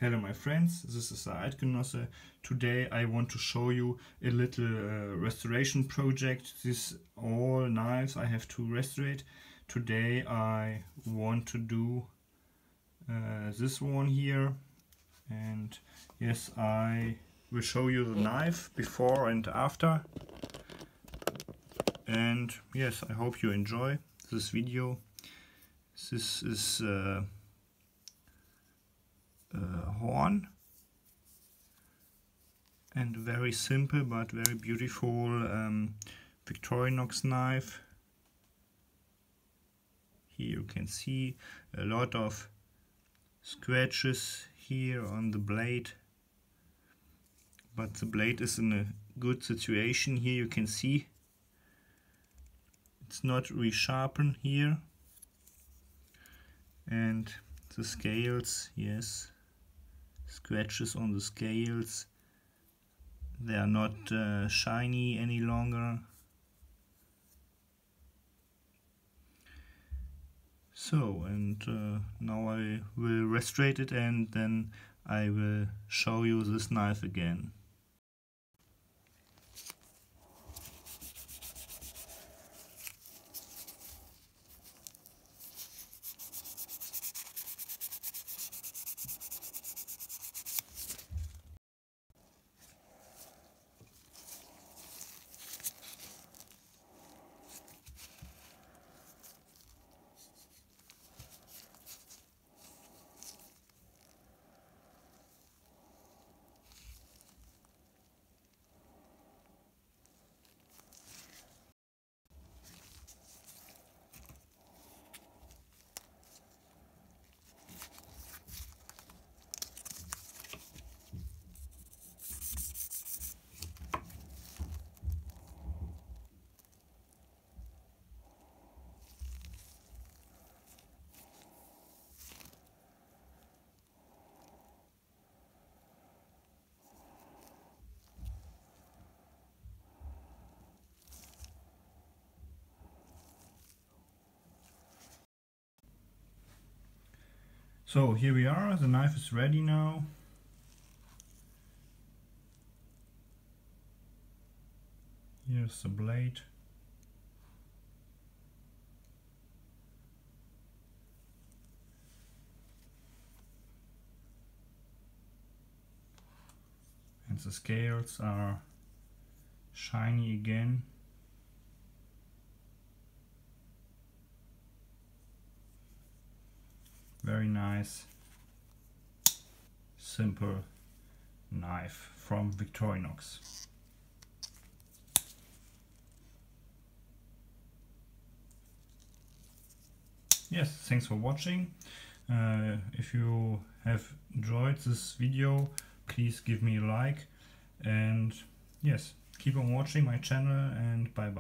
Hello my friends, this is SAkGUY. Today I want to show you a little restoration project. This all knives I have to restore. Today I want to do this one here, and yes, I will show you the knife before and after. And yes, I hope you enjoy this video. This is horn, and very simple but very beautiful Victorinox knife. Here you can see a lot of scratches here on the blade, but the blade is in a good situation. Here you can see it's not resharpened here, and the scales, yes, scratches on the scales, they are not shiny any longer. So, and now I will restore it, and then I will show you this knife again. So here we are, the knife is ready now. Here's the blade. And the scales are shiny again. Very nice, simple knife from Victorinox. Yes, thanks for watching. If you have enjoyed this video, please give me a like, and yes, keep on watching my channel, and bye bye.